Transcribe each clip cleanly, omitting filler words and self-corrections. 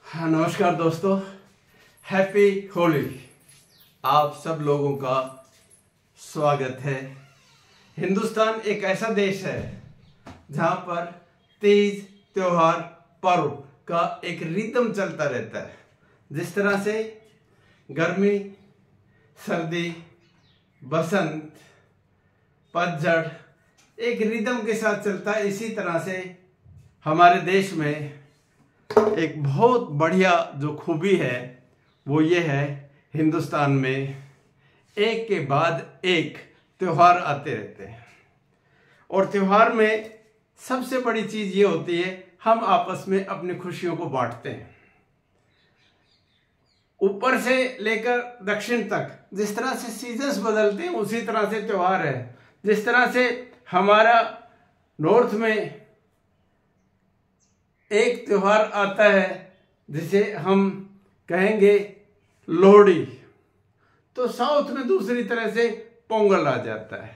हाँ, नमस्कार दोस्तों, हैप्पी होली। आप सब लोगों का स्वागत है। हिंदुस्तान एक ऐसा देश है जहाँ पर तीज, त्योहार, पर्व का एक रिदम चलता रहता है। जिस तरह से गर्मी, सर्दी, बसंत, पतझड़ एक रिदम के साथ चलता है, इसी तरह से हमारे देश में एक बहुत बढ़िया जो खूबी है वो ये है, हिंदुस्तान में एक के बाद एक त्योहार आते रहते हैं। और त्योहार में सबसे बड़ी चीज ये होती है, हम आपस में अपनी खुशियों को बांटते हैं। ऊपर से लेकर दक्षिण तक जिस तरह से सीजन्स बदलते हैं उसी तरह से त्योहार है। जिस तरह से हमारा नॉर्थ में एक त्योहार आता है जिसे हम कहेंगे लोहड़ी, तो साउथ में दूसरी तरह से पोंगल आ जाता है।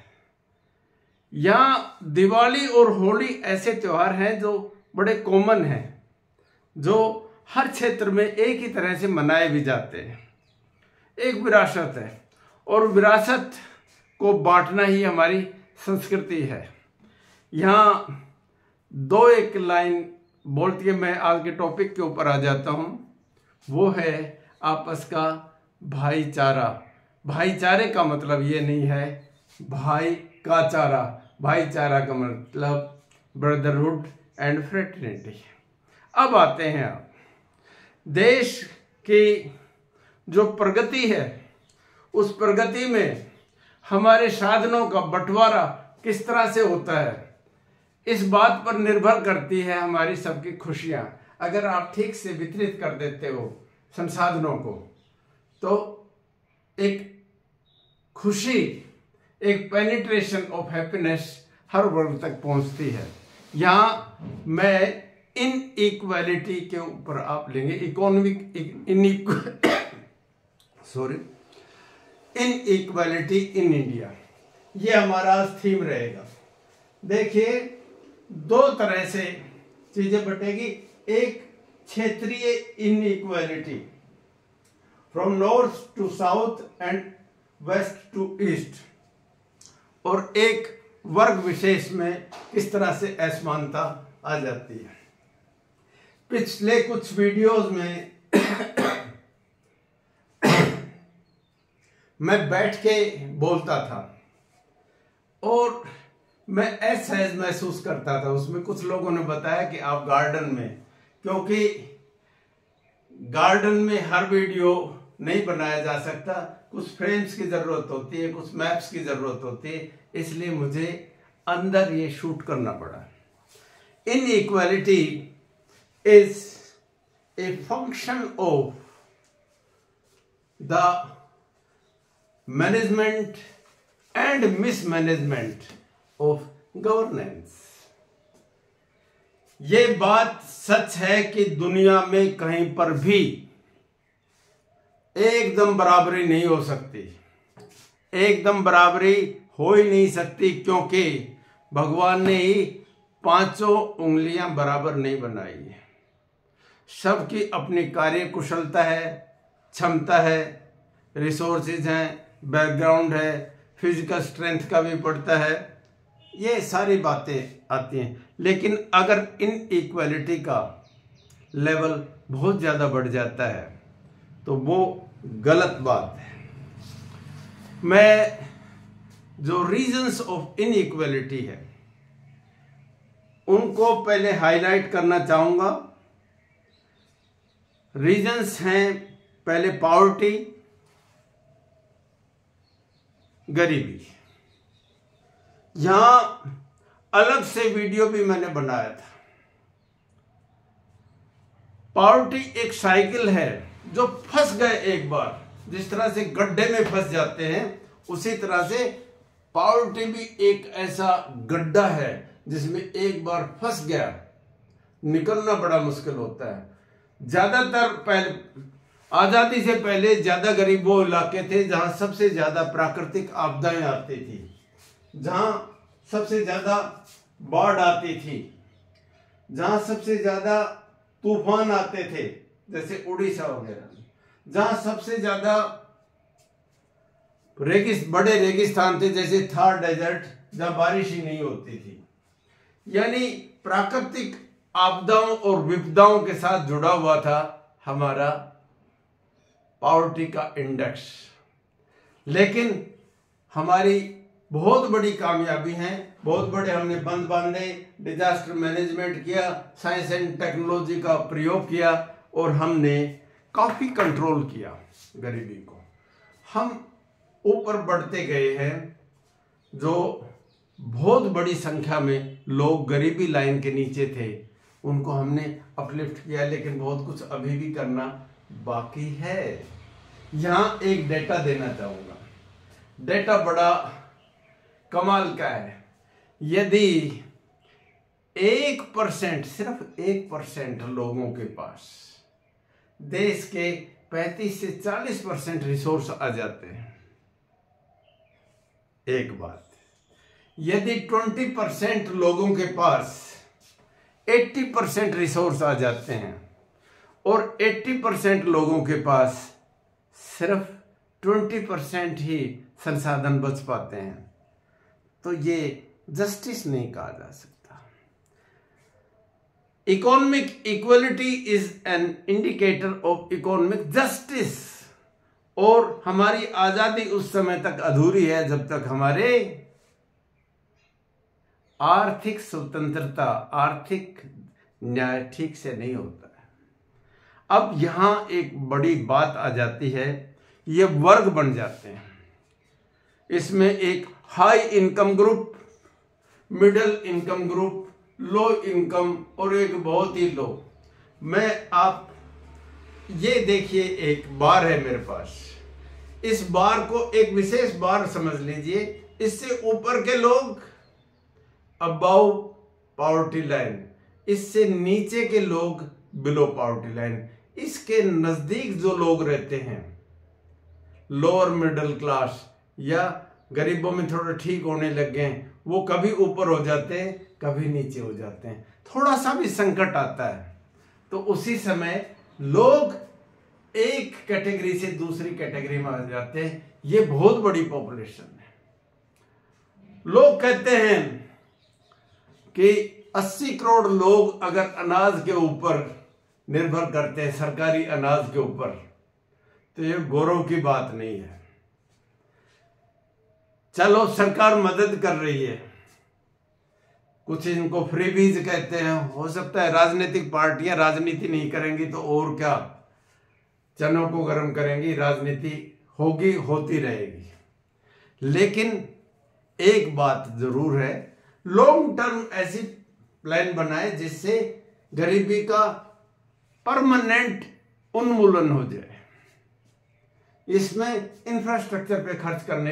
यहाँ दिवाली और होली ऐसे त्योहार हैं जो बड़े कॉमन हैं, जो हर क्षेत्र में एक ही तरह से मनाए भी जाते हैं। एक विरासत है और विरासत को बांटना ही हमारी संस्कृति है। यहाँ दो एक लाइन बोलती है, मैं आज के टॉपिक के ऊपर आ जाता हूँ। वो है आपस का भाईचारा। भाईचारे का मतलब ये नहीं है भाई का चारा, भाईचारा का मतलब ब्रदरहुड एंड फ्रेटर्निटी। अब आते हैं आप देश की जो प्रगति है, उस प्रगति में हमारे साधनों का बंटवारा किस तरह से होता है, इस बात पर निर्भर करती है हमारी सबकी खुशियां। अगर आप ठीक से वितरित कर देते हो संसाधनों को, तो एक खुशी, एक पेनिट्रेशन ऑफ हैप्पीनेस हर वर्ग तक पहुंचती है। यहाँ मैं इनइक्वालिटी के ऊपर आप लेंगे, इकोनॉमिक इनइक्वालिटी इन इंडिया, ये हमारा थीम रहेगा। देखिए, दो तरह से चीजें बटेगी। एक क्षेत्रीय inequality from north to south and west to east, और एक वर्ग विशेष में किस तरह से असमानता आ जाती है। पिछले कुछ वीडियोस में मैं बैठ के बोलता था और मैं असहज महसूस करता था। उसमें कुछ लोगों ने बताया कि आप गार्डन में, क्योंकि गार्डन में हर वीडियो नहीं बनाया जा सकता, कुछ फ्रेम्स की जरूरत होती है, कुछ मैप्स की जरूरत होती है, इसलिए मुझे अंदर ये शूट करना पड़ा। Inequality is a function of the management and mismanagement of governance. ये बात सच है कि दुनिया में कहीं पर भी एकदम बराबरी नहीं हो सकती, एकदम बराबरी हो ही नहीं सकती, क्योंकि भगवान ने ही पांचों उंगलियां बराबर नहीं बनाई है। सबकी अपनी कार्य कुशलता है, क्षमता है, रिसोर्सेज हैं, बैकग्राउंड है, फिजिकल स्ट्रेंथ का भी पड़ता है, ये सारी बातें आती हैं। लेकिन अगर इनइक्वालिटी का लेवल बहुत ज़्यादा बढ़ जाता है तो वो गलत बात है। मैं जो रीजंस ऑफ इनइक्वालिटी है उनको पहले हाईलाइट करना चाहूँगा। रीजंस हैं, पहले पॉवर्टी, गरीबी। यहां अलग से वीडियो भी मैंने बनाया था। पॉवर्टी एक साइकिल है, जो फंस गए एक बार, जिस तरह से गड्ढे में फंस जाते हैं, उसी तरह से पॉवर्टी भी एक ऐसा गड्ढा है जिसमें एक बार फंस गया, निकलना बड़ा मुश्किल होता है। ज्यादातर पहले, आजादी से पहले ज्यादा गरीब वो इलाके थे जहां सबसे ज्यादा प्राकृतिक आपदाएं आती थी, जहां सबसे ज्यादा बाढ़ आती थी, जहां सबसे ज्यादा तूफान आते थे, जैसे उड़ीसा वगैरह, जहां सबसे ज्यादा बड़े रेगिस्तान थे, जैसे थार डेजर्ट, जहां बारिश ही नहीं होती थी। यानी प्राकृतिक आपदाओं और विपदाओं के साथ जुड़ा हुआ था हमारा पॉवर्टी का इंडेक्स। लेकिन हमारी बहुत बड़ी कामयाबी है, बहुत बड़े हमने बंद बांधे, डिजास्टर मैनेजमेंट किया, साइंस एंड टेक्नोलॉजी का प्रयोग किया और हमने काफी कंट्रोल किया गरीबी को। हम ऊपर बढ़ते गए हैं। जो बहुत बड़ी संख्या में लोग गरीबी लाइन के नीचे थे उनको हमने अपलिफ्ट किया, लेकिन बहुत कुछ अभी भी करना बाकी है। यहां एक डेटा देना चाहूंगा, डेटा बड़ा कमाल का है। यदि 1%, सिर्फ 1% लोगों के पास देश के 35 से 40% रिसोर्स आ जाते हैं, एक बात। यदि 20% लोगों के पास 80% रिसोर्स आ जाते हैं और 80% लोगों के पास सिर्फ 20% ही संसाधन बच पाते हैं, तो ये जस्टिस नहीं कहा जा सकता। Economic equality is an indicator of economic justice. और हमारी आजादी उस समय तक अधूरी है जब तक हमारे आर्थिक स्वतंत्रता, आर्थिक न्याय ठीक से नहीं होता है। अब यहां एक बड़ी बात आ जाती है, ये वर्ग बन जाते हैं। इसमें एक high income group, middle income group, low income और एक बहुत ही लो। आप ये देखिए, एक बार है मेरे पास, इस बार को एक विशेष बार समझ लीजिए। इससे ऊपर के लोग अबाउ पॉवर्टी लाइन, इससे नीचे के लोग बिलो पॉवर्टी लाइन। इसके नजदीक जो लोग रहते हैं, लोअर मिडिल क्लास या गरीबों में थोड़ा ठीक होने लग गए, वो कभी ऊपर हो जाते हैं, कभी नीचे हो जाते हैं। थोड़ा सा भी संकट आता है तो उसी समय लोग एक कैटेगरी से दूसरी कैटेगरी में आ जाते हैं। ये बहुत बड़ी पॉपुलेशन है। लोग कहते हैं कि 80 करोड़ लोग अगर अनाज के ऊपर निर्भर करते हैं, सरकारी अनाज के ऊपर, तो ये गौरव की बात नहीं है। चलो सरकार मदद कर रही है, कुछ इनको फ्रीबीज कहते हैं। हो सकता है राजनीतिक पार्टियां राजनीति नहीं करेंगी तो और क्या, चनों को गर्म करेंगी, राजनीति होगी, होती रहेगी। लेकिन एक बात जरूर है, लॉन्ग टर्म ऐसी प्लान बनाए जिससे गरीबी का परमानेंट उन्मूलन हो जाए। इसमें इंफ्रास्ट्रक्चर पे खर्च करने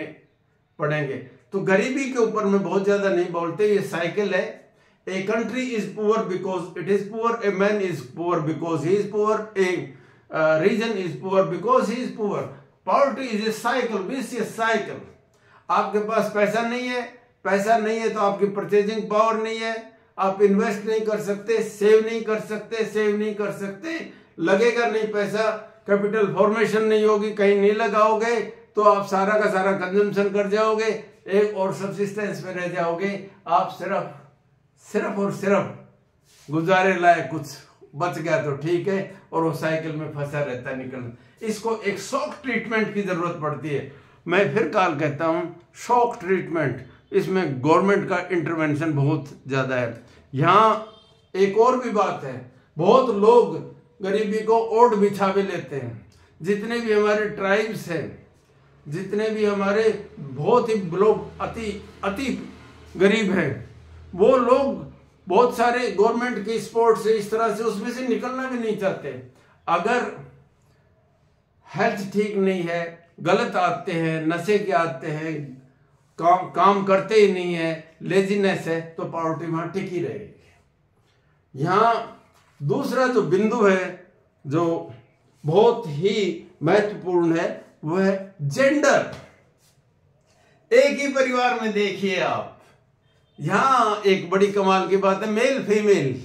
पड़ेंगे। तो गरीबी के ऊपर में बहुत ज्यादा नहीं बोलते, ये साइकिल है। A country is poor because it is poor, a man is poor because he is poor, a region is poor because he is poor. Poverty is a cycle, vicious cycle. आपके पास पैसा नहीं है तो आपकी purchasing power नहीं है, आप इन्वेस्ट नहीं कर सकते, सेव नहीं कर सकते, लगेगा नहीं पैसा, कैपिटल फॉर्मेशन नहीं होगी, कहीं नहीं लगाओगे तो आप सारा का सारा कंजम्पशन कर जाओगे, एक और सब्सिस्टेंस में रह जाओगे। आप सिर्फ और सिर्फ गुजारे लायक कुछ बच गया तो ठीक है, और वो साइकिल में फंसा रहता निकल। इसको एक शॉक ट्रीटमेंट की जरूरत पड़ती है। मैं फिर काल कहता हूं, शॉक ट्रीटमेंट, इसमें गवर्नमेंट का इंटरवेंशन बहुत ज्यादा है। यहां एक और भी बात है, बहुत लोग गरीबी को ओढ़ बिछा भी लेते हैं। जितने भी हमारे ट्राइब्स हैं, जितने भी हमारे बहुत ही लोग अति गरीब हैं, वो लोग बहुत सारे गवर्नमेंट की सपोर्ट से इस तरह से उसमें से निकलना भी नहीं चाहते। अगर हेल्थ ठीक नहीं है, गलत आते हैं, नशे के आते हैं, काम करते ही नहीं है, लेजीनेस है, तो पॉवर्टी वहां टिकी रहेगी। यहां दूसरा जो बिंदु है जो बहुत ही महत्वपूर्ण है, वो है जेंडर। एक ही परिवार में देखिए आप, यहां एक बड़ी कमाल की बात है, मेल फीमेल।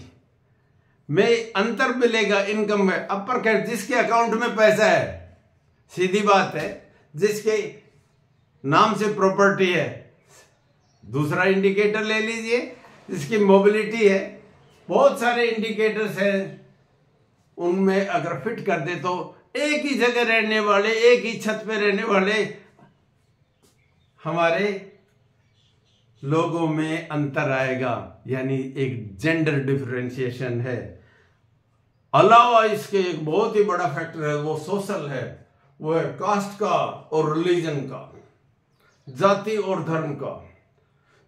में अंतर मिलेगा इनकम में। अपर कैट जिसके अकाउंट में पैसा है, सीधी बात है, जिसके नाम से प्रॉपर्टी है। दूसरा इंडिकेटर ले लीजिए, जिसकी मोबिलिटी है। बहुत सारे इंडिकेटर्स हैं, उनमें अगर फिट कर दे तो एक ही जगह रहने वाले, एक ही छत पे रहने वाले हमारे लोगों में अंतर आएगा, यानी एक जेंडर डिफरेंशिएशन है। अलावा इसके एक बहुत ही बड़ा फैक्टर है, वो सोशल है, वो है कास्ट का और रिलीजन का, जाति और धर्म का।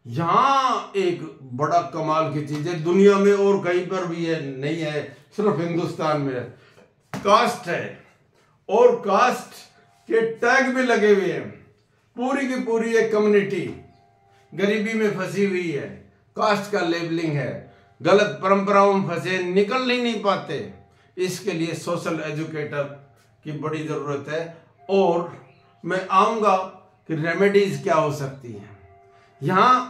यहां एक बड़ा कमाल की चीज है, दुनिया में और कहीं पर भी है नहीं है, सिर्फ हिंदुस्तान में है। कास्ट है, और कास्ट के टैग भी लगे हुए हैं। पूरी की पूरी एक कम्युनिटी गरीबी में फंसी हुई है, कास्ट का लेबलिंग है, गलत परंपराओं में फंसे, निकल ही नहीं पाते। इसके लिए सोशल एजुकेटर की बड़ी जरूरत है। और मैं आऊंगा कि रेमेडीज क्या हो सकती हैं। यहां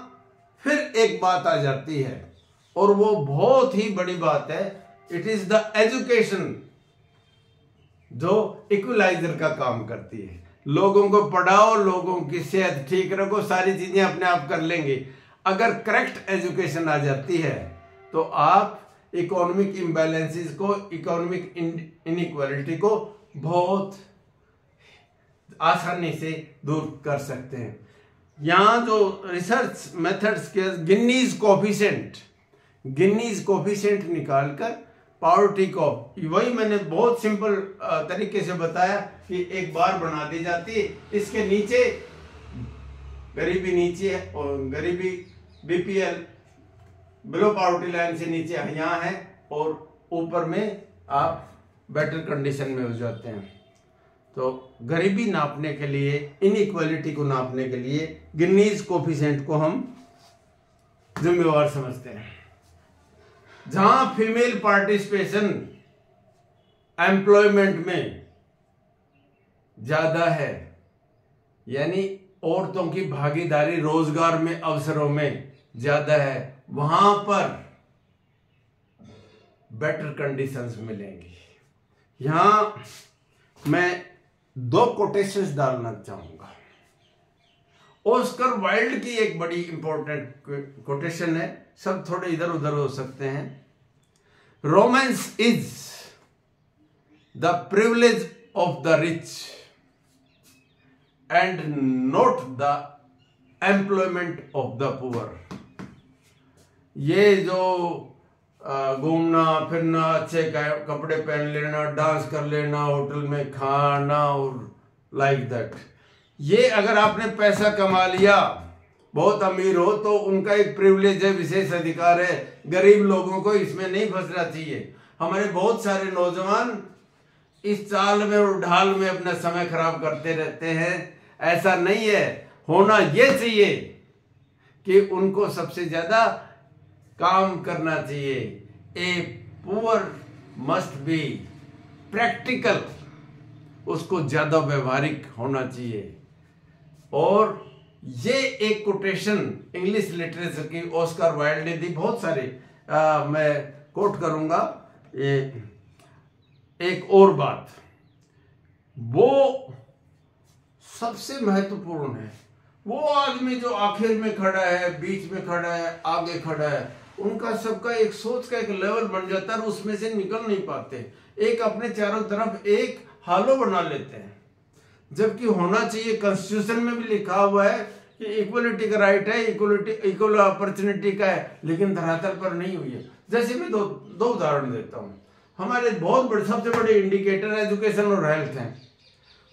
फिर एक बात आ जाती है, और वो बहुत ही बड़ी बात है। इट इज द एजुकेशन जो इक्वलाइजर का काम करती है। लोगों को पढ़ाओ, लोगों की सेहत ठीक रखो, सारी चीजें अपने आप कर लेंगे। अगर करेक्ट एजुकेशन आ जाती है तो आप इकोनॉमिक इम्बैलेंसेस को, इकोनॉमिक इनइक्वालिटी को बहुत आसानी से दूर कर सकते हैं। यहां जो रिसर्च मेथड्स के गिनीज कोफिशिएंट निकालकर पॉवर्टी को, वही मैंने बहुत सिंपल तरीके से बताया कि एक बार बना दी जाती है, इसके नीचे गरीबी नीचे है, और गरीबी बीपीएल बिलो पॉवर्टी लाइन से नीचे यहाँ है, और ऊपर में आप बेटर कंडीशन में हो जाते हैं। तो गरीबी नापने के लिए, इनइक्वालिटी को नापने के लिए गिनीज कोफिशिएंट को हम जिम्मेवार समझते हैं। जहां फीमेल पार्टिसिपेशन एम्प्लॉयमेंट में ज्यादा है, यानी औरतों की भागीदारी रोजगार में, अवसरों में ज्यादा है, वहां पर बेटर कंडीशंस मिलेंगी। यहां मैं 2 कोटेशंस डालना चाहूंगा। ऑस्कर वाइल्ड की एक बड़ी इंपॉर्टेंट कोटेशन है, सब थोड़े इधर उधर हो सकते हैं। Romance is the privilege of the rich and not the employment of the poor. ये जो घूमना फिरना, अच्छे कपड़े पहन लेना, डांस कर लेना, होटल में खाना और लाइक दैट, ये अगर आपने पैसा कमा लिया, बहुत अमीर हो, तो उनका एक प्रिविलेज है, विशेष अधिकार है। गरीब लोगों को इसमें नहीं फंसना चाहिए। हमारे बहुत सारे नौजवान इस चाल में और ढाल में अपना समय खराब करते रहते हैं। ऐसा नहीं है, होना ये चाहिए कि उनको सबसे ज्यादा काम करना चाहिए। A poor must be practical, उसको ज्यादा व्यवहारिक होना चाहिए। और ये एक कोटेशन इंग्लिश लिटरेचर की ऑस्कर वाइल्ड ने दी, बहुत सारे मैं कोट करूंगा। एक और बात, वो सबसे महत्वपूर्ण है, वो आदमी जो आखिर में खड़ा है, बीच में खड़ा है, आगे खड़ा है, उनका सबका एक सोच का एक लेवल बन जाता है, उसमें से निकल नहीं पाते। एक अपने चारों तरफ एक हालो बना लेते हैं, जबकि होना चाहिए, कॉन्स्टिट्यूशन में भी लिखा हुआ है कि इक्वलिटी का राइट है, इक्वल अपॉर्चुनिटी का है, लेकिन धरातल पर नहीं हुई है। जैसे मैं दो उदाहरण देता हूँ। हमारे बहुत बड़े, सबसे बड़े इंडिकेटर एजुकेशन और हेल्थ हैं।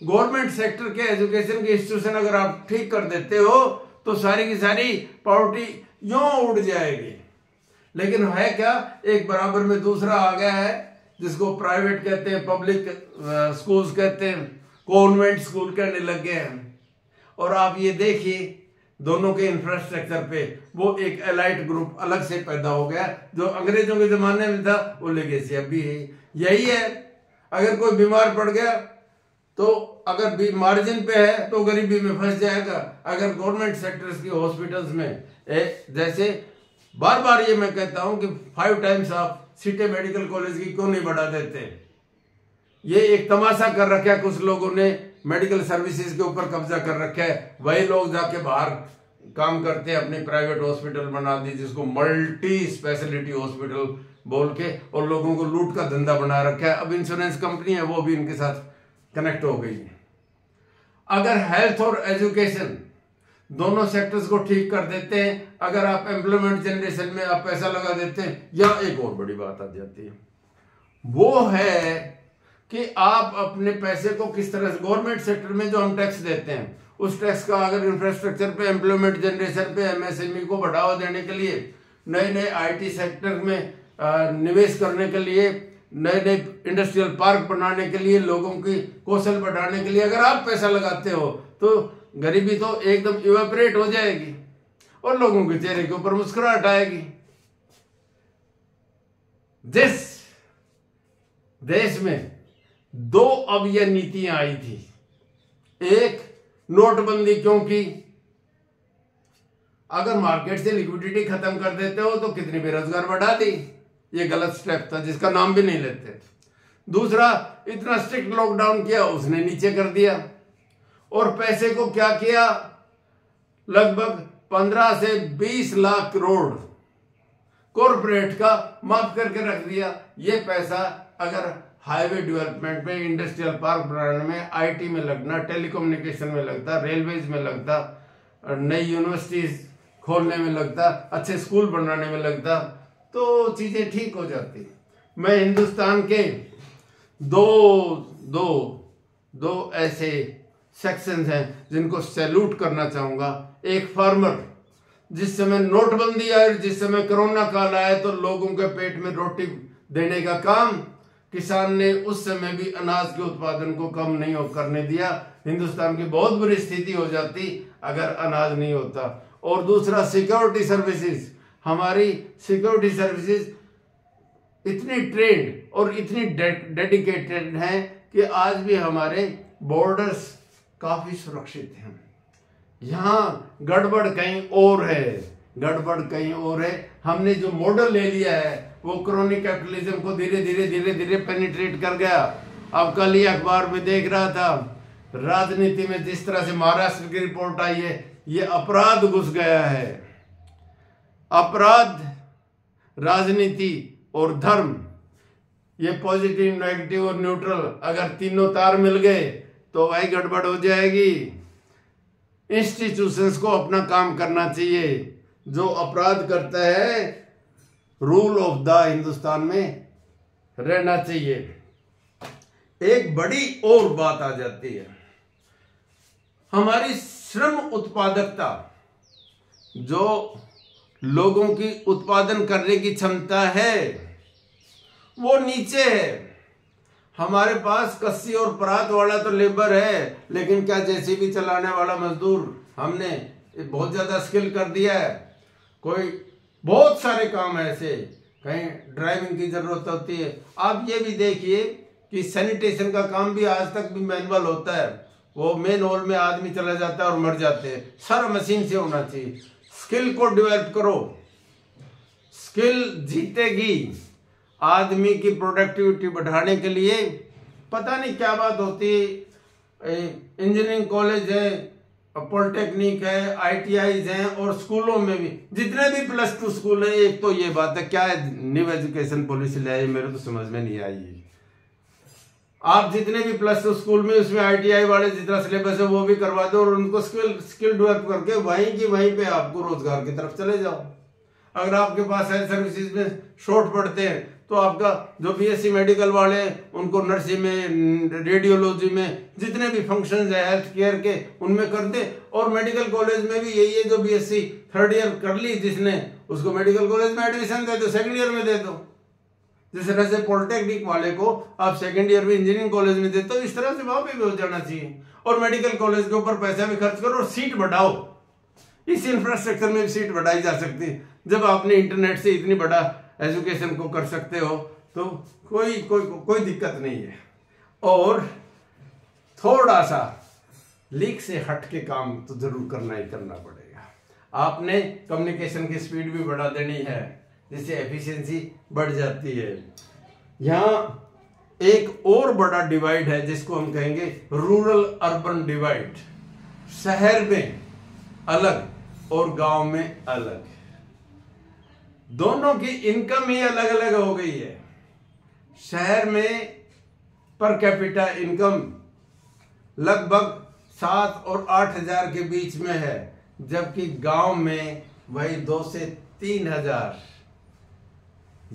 गवर्नमेंट सेक्टर के एजुकेशन के इंस्टीट्यूशन अगर आप ठीक कर देते हो तो सारी की सारी पॉवर्टी यूं उड़ जाएगी। लेकिन है क्या, एक बराबर में दूसरा आ गया है, जिसको प्राइवेट कहते हैं, पब्लिक स्कूल्स कहते हैं, कॉन्वेंट स्कूल कहने लग गए हैं। और आप ये देखिए, दोनों के इंफ्रास्ट्रक्चर पे वो एक एलाइट ग्रुप अलग से पैदा हो गया, जो अंग्रेजों के जमाने में था, वो लेगेसी अभी है। यही है, अगर कोई बीमार पड़ गया तो अगर भी मार्जिन पे है तो गरीबी में फंस जाएगा। अगर गवर्नमेंट सेक्टर्स की हॉस्पिटल्स में जैसे बार बार ये मैं कहता हूं कि 5 टाइम्स ऑफ सीटें मेडिकल कॉलेज की क्यों नहीं बढ़ा देते? ये एक तमाशा कर रखा है, कुछ लोगों ने मेडिकल सर्विसेज के ऊपर कब्जा कर रखा है। वही लोग जाके बाहर काम करते हैं, अपनी प्राइवेट हॉस्पिटल बना दी जिसको मल्टी स्पेशलिटी हॉस्पिटल बोल के, और लोगों को लूट का धंधा बना रखा है। अब इंश्योरेंस कंपनी है वो भी इनके साथ कनेक्ट हो गई है। अगर हेल्थ और एजुकेशन दोनों सेक्टर्स को ठीक कर देते हैं, अगर आप एम्प्लॉयमेंट जनरेशन में आप पैसा लगा देते हैं, या एक और बड़ी बात आ जाती है, वो है कि आप अपने पैसे को किस तरह से गवर्नमेंट सेक्टर में जो हम टैक्स देते हैं उस टैक्स का अगर इंफ्रास्ट्रक्चर पे, एम्प्लॉयमेंट जनरेशन पे, एमएसएमई को बढ़ावा देने के लिए, नए नए आईटी सेक्टर में निवेश करने के लिए, नए नए इंडस्ट्रियल पार्क बनाने के लिए, लोगों की कौशल बढ़ाने के लिए अगर आप पैसा लगाते हो तो गरीबी तो एकदम इवेपोरेट हो जाएगी और लोगों के चेहरे के ऊपर मुस्कुराहट आएगी। जिस देश में दो अब यह नीतियां आई थी, एक नोटबंदी क्यों की? अगर मार्केट से लिक्विडिटी खत्म कर देते हो तो कितनी बेरोजगार बढ़ा दी, ये गलत स्टेप था जिसका नाम भी नहीं लेते। दूसरा, इतना स्ट्रिक्ट लॉकडाउन किया, उसने नीचे कर दिया। और पैसे को क्या किया, लगभग 15 से 20 लाख करोड़ कॉर्पोरेट का माफ करके रख दिया। ये पैसा अगर हाईवे डेवलपमेंट में, इंडस्ट्रियल पार्क बनाने में, आईटी में लगना, टेलीकम्युनिकेशन में लगता, रेलवेज में लगता, नई यूनिवर्सिटीज खोलने में लगता, अच्छे स्कूल बनाने में लगता, तो चीजें ठीक हो जाती। मैं हिंदुस्तान के दो ऐसे सेक्शंस हैं जिनको सैल्यूट करना चाहूंगा। एक फार्मर, जिस समय नोटबंदी आई, जिस समय कोरोना काल आया तो लोगों के पेट में रोटी देने का काम किसान ने उस समय भी अनाज के उत्पादन को कम नहीं करने दिया। हिंदुस्तान की बहुत बुरी स्थिति हो जाती अगर अनाज नहीं होता। और दूसरा, सिक्योरिटी सर्विसेज, हमारी सिक्योरिटी सर्विसेज इतनी ट्रेंड और इतनी डेडिकेटेड हैं कि आज भी हमारे बॉर्डर्स काफी सुरक्षित हैं। यहाँ गड़बड़ कहीं और है, गड़बड़ कहीं और है। हमने जो मॉडल ले लिया है वो क्रोनिक कैपिटलिज्म को धीरे धीरे पेनिट्रेट कर गया। अब कल ही अखबार में देख रहा था, राजनीति में जिस तरह से महाराष्ट्र की रिपोर्ट आई है, ये अपराध घुस गया है। अपराध, राजनीति और धर्म, ये पॉजिटिव, नेगेटिव और न्यूट्रल, अगर तीनों तार मिल गए तो भाई गड़बड़ हो जाएगी। इंस्टीट्यूशंस को अपना काम करना चाहिए। जो अपराध करता है, रूल ऑफ द हिंदुस्तान में रहना चाहिए। एक बड़ी और बात आ जाती है, हमारी श्रम उत्पादकता, जो लोगों की उत्पादन करने की क्षमता है वो नीचे है। हमारे पास कस्सी और परात वाला तो लेबर है, लेकिन क्या जेसीबी चलाने वाला मजदूर हमने बहुत ज्यादा स्किल कर दिया है। कोई बहुत सारे काम ऐसे, कहीं ड्राइविंग की जरूरत होती है। आप ये भी देखिए कि सैनिटेशन का काम भी आज तक भी मैनुअल होता है। वो मेन हॉल में आदमी चला जाता है और मर जाते हैं। सारा मशीन से होना चाहिए। स्किल को डेवलप करो, स्किल जीतेगी। आदमी की प्रोडक्टिविटी बढ़ाने के लिए पता नहीं क्या बात होती है, इंजीनियरिंग कॉलेज है, पॉलिटेक्निक है, आईटीआईज हैं, और स्कूलों में भी जितने भी +2 स्कूल है, एक तो ये बात है, क्या है न्यू एजुकेशन पॉलिसी लाई, मेरे तो समझ में नहीं आई। आप जितने भी +2 स्कूल में, उसमें आईटीआई वाले जितना सिलेबस है वो भी करवा दो और उनको स्किल डेवलप करके वहीं की वहीं पे आपको रोजगार की तरफ चले जाओ। अगर आपके पास हेल्थ सर्विसेज में शॉर्ट पड़ते हैं तो आपका जो बीएससी मेडिकल वाले हैं उनको नर्सिंग में, रेडियोलॉजी में, जितने भी फंक्शंस है हेल्थ केयर के, उनमें कर दे। और मेडिकल कॉलेज में भी यही है, जो बीएससी 3rd ईयर कर ली जिसने, उसको मेडिकल कॉलेज में एडमिशन दे दो, 2nd ईयर में दे दो। जिस तरह से पॉलिटेक्निक वाले को आप 2nd ईयर में इंजीनियरिंग कॉलेज में देते हो, इस तरह से वहां पे भी हो जाना चाहिए। और मेडिकल कॉलेज के ऊपर पैसा भी खर्च करो और सीट बढ़ाओ। इस इंफ्रास्ट्रक्चर में भी सीट बढ़ाई जा सकती है। जब आपने इंटरनेट से इतनी बड़ा एजुकेशन को कर सकते हो तो कोई दिक्कत नहीं है। और थोड़ा सा लीक से हट के काम तो जरूर करना ही करना पड़ेगा। आपने कम्युनिकेशन की स्पीड भी बढ़ा देनी है, जिससे एफिशिएंसी बढ़ जाती है। यहाँ एक और बड़ा डिवाइड है जिसको हम कहेंगे रूरल अर्बन डिवाइड। शहर में अलग और गांव में अलग, दोनों की इनकम ही अलग अलग हो गई है। शहर में पर कैपिटा इनकम लगभग 7 और 8 हजार के बीच में है, जबकि गांव में वही 2 से 3 हजार।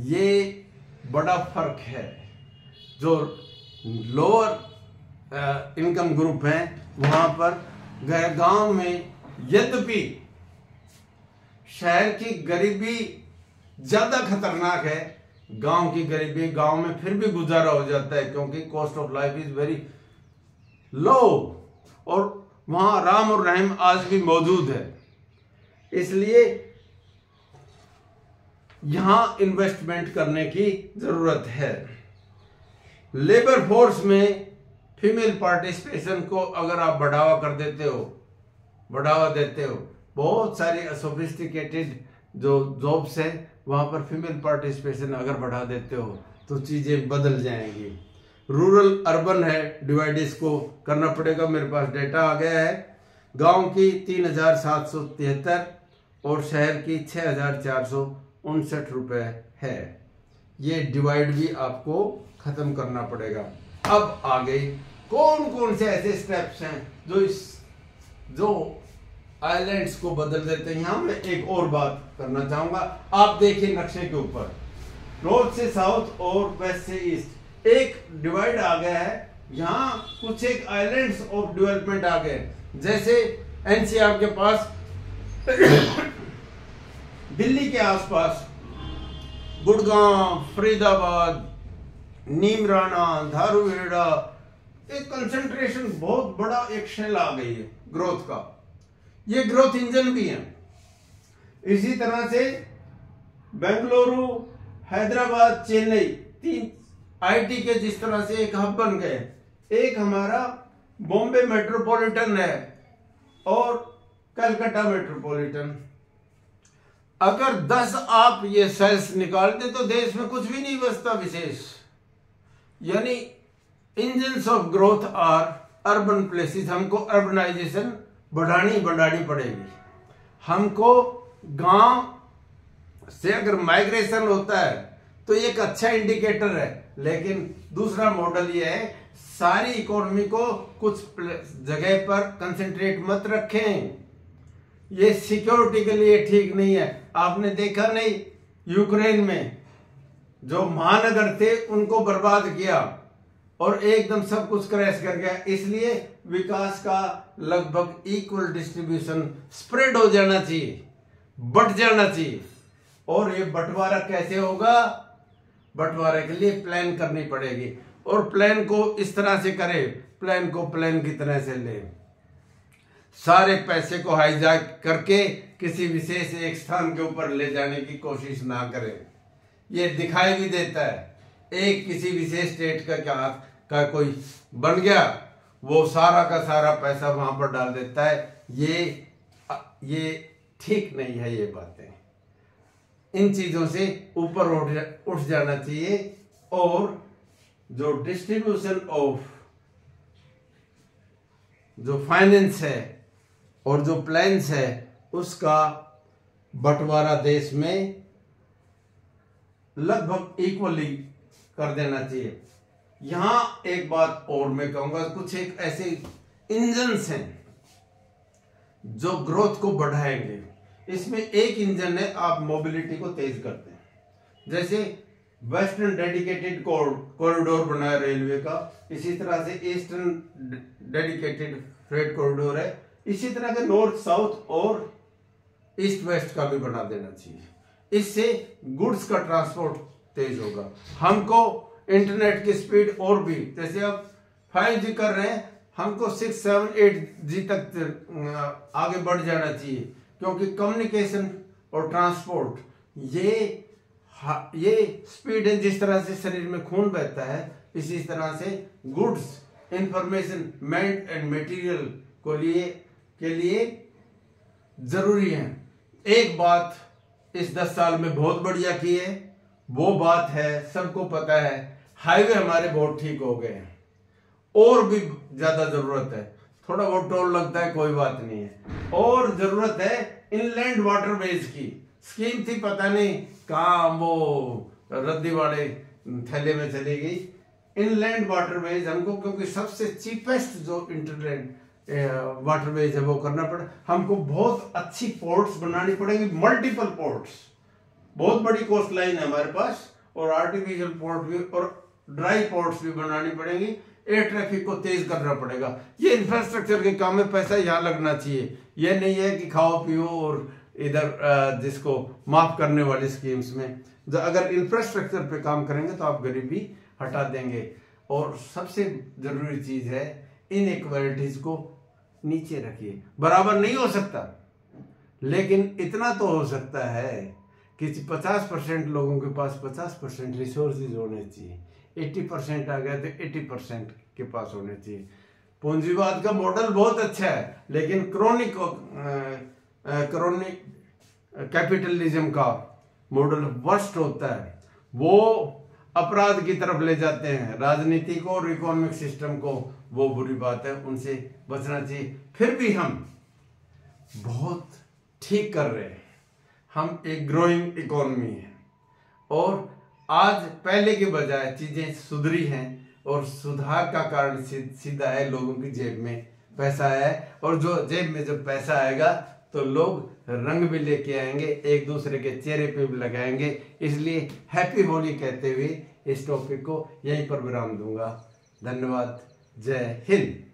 ये बड़ा फर्क है। जो लोअर इनकम ग्रुप हैं वहां पर गांव में, यद्यपि शहर की गरीबी ज्यादा खतरनाक है, गांव की गरीबी गांव में फिर भी गुजारा हो जाता है, क्योंकि cost of life is very low और वहां राम और रहम आज भी मौजूद है। इसलिए यहां इन्वेस्टमेंट करने की जरूरत है। लेबर फोर्स में फीमेल पार्टिसिपेशन को अगर आप बढ़ावा देते हो, बहुत सारी सोफिस्टिकेटेड जो जॉब्स है वहां पर फीमेल पार्टिसिपेशन अगर बढ़ा देते हो तो चीजें बदल जाएंगी। रूरल अर्बन है डिवाइड, इसको करना पड़ेगा। मेरे पास डेटा आ गया है। गांव की 3773 और शहर की 6459 रुपए है। ये डिवाइड भी आपको खत्म करना पड़ेगा। अब आगे कौन कौन से ऐसे स्टेप्स हैं जो आइलैंड्स को बदल देते हैं। यहां मैं एक और बात करना चाहूंगा। आप देखिए नक्शे के ऊपर, नॉर्थ से साउथ और वेस्ट से ईस्ट एक डिवाइड आ गया है। यहां कुछ एक आइलैंड्स ऑफ डेवलपमेंट आ गए, जैसे एनसीआर के पास दिल्ली के आसपास गुड़गांव, फरीदाबाद, नीमराना, धारूहेड़ा, एक कंसंट्रेशन बहुत बड़ा एक शेल आ गई है ग्रोथ का। ये ग्रोथ इंजन भी है। इसी तरह से बेंगलुरु, हैदराबाद, चेन्नई, 3 आईटी के जिस तरह से एक हब बन गए। एक हमारा बॉम्बे मेट्रोपॉलिटन है और कलकत्ता मेट्रोपॉलिटन। अगर 10 आप ये सेल्स निकाल दे तो देश में कुछ भी नहीं बचता विशेष। यानी engines of growth are urban places. हमको अर्बनाइजेशन बढ़ानी पड़ेगी। हमको गांव से अगर माइग्रेशन होता है तो एक अच्छा इंडिकेटर है, लेकिन दूसरा मॉडल ये है सारी इकोनॉमी को कुछ जगह पर कंसंट्रेट मत रखें। ये सिक्योरिटी के लिए ठीक नहीं है। आपने देखा नहीं, यूक्रेन में जो महानगर थे उनको बर्बाद किया और एकदम सब कुछ क्रैश कर गया। इसलिए विकास का लगभग इक्वल डिस्ट्रीब्यूशन स्प्रेड हो जाना चाहिए, बट जाना चाहिए। और ये बंटवारा कैसे होगा? बंटवारे के लिए प्लान करनी पड़ेगी और प्लान को इस तरह से करें, प्लान को प्लान की तरह से ले। सारे पैसे को हाईजैक करके किसी विशेष एक स्थान के ऊपर ले जाने की कोशिश ना करें। ये दिखाई भी देता है एक किसी विशेष स्टेट का कोई बन गया, वो सारा का सारा पैसा वहां पर डाल देता है। ये ठीक नहीं है। ये बातें, इन चीजों से ऊपर उठ जाना चाहिए और जो डिस्ट्रीब्यूशन ऑफ जो फाइनेंस है और जो प्लान्स है उसका बंटवारा देश में लगभग इक्वली कर देना चाहिए। यहां एक बात और मैं कहूंगा, कुछ एक ऐसे इंजन्स हैं जो ग्रोथ को बढ़ाएंगे। इसमें एक इंजन है, आप मोबिलिटी को तेज करते हैं। जैसे वेस्टर्न डेडिकेटेड कॉरिडोर बनाया रेलवे का, इसी तरह से ईस्टर्न डेडिकेटेड फ्रेट कॉरिडोर है। इसी तरह के नॉर्थ साउथ और ईस्ट वेस्ट का भी बना देना चाहिए। इससे गुड्स का ट्रांसपोर्ट तेज होगा। हमको इंटरनेट की स्पीड और भी, जैसे अब 5G कर रहे हैं, हमको 6, 7, 8G तक आगे बढ़ जाना चाहिए, क्योंकि कम्युनिकेशन और ट्रांसपोर्ट ये स्पीड है। जिस तरह से शरीर में खून बहता है, इसी तरह से goods, information, man and material के लिए जरूरी है। एक बात इस 10 साल में बहुत बढ़िया की है, वो बात है, सबको पता है। हाईवे हमारे बहुत ठीक हो गए हैं, और भी ज्यादा जरूरत है। थोड़ा बहुत टोल लगता है, कोई बात नहीं है। और जरूरत है इनलैंड वाटरवेज की। स्कीम थी, पता नहीं कहाँ वो रद्दी वाले थैले में चली गई। इनलैंड वाटरवेज हमको, क्योंकि सबसे चीपेस्ट जो इंटरलैंड वाटरवेज है वो करना पड़ा हमको। बहुत अच्छी पोर्ट्स बनानी पड़ेंगी, मल्टीपल पोर्ट्स। बहुत बड़ी कोस्ट लाइन है हमारे पास, और आर्टिफिशियल पोर्ट भी और ड्राई पोर्ट्स भी बनानी पड़ेंगी। एयर ट्रैफिक को तेज करना पड़ेगा। ये इंफ्रास्ट्रक्चर के काम में पैसा यहाँ लगना चाहिए। ये नहीं है कि खाओ पियो और इधर जिसको माफ करने वाली स्कीम्स में। अगर इंफ्रास्ट्रक्चर पे काम करेंगे तो आप गरीबी हटा देंगे। और सबसे जरूरी चीज है, इनइक्वालिटीज को नीचे रखिए। बराबर नहीं हो सकता, लेकिन इतना तो हो सकता है कि 50% लोगों के पास 50% रिसोर्सेज होने चाहिए। 80% आ गया तो 80% के पास होने चाहिए। पूंजीवाद का मॉडल बहुत अच्छा है, लेकिन क्रोनिक कैपिटलिज्म का मॉडल वर्स्ट होता है। वो अपराध की तरफ ले जाते हैं राजनीति को और इकोनॉमिक सिस्टम को। वो बुरी बात है, उनसे बचना चाहिए। फिर भी हम बहुत ठीक कर रहे हैं। हम एक ग्रोइंग इकोनॉमी है, और आज पहले के बजाय चीजें सुधरी हैं, और सुधार का कारण सीधा है लोगों की जेब में पैसा है। और जो जेब में जब पैसा आएगा तो लोग रंग भी लेके आएंगे, एक दूसरे के चेहरे पे भी लगाएंगे। इसलिए हैप्पी होली कहते हुए इस टॉपिक को यहीं पर विराम दूंगा। धन्यवाद। जय हिंद।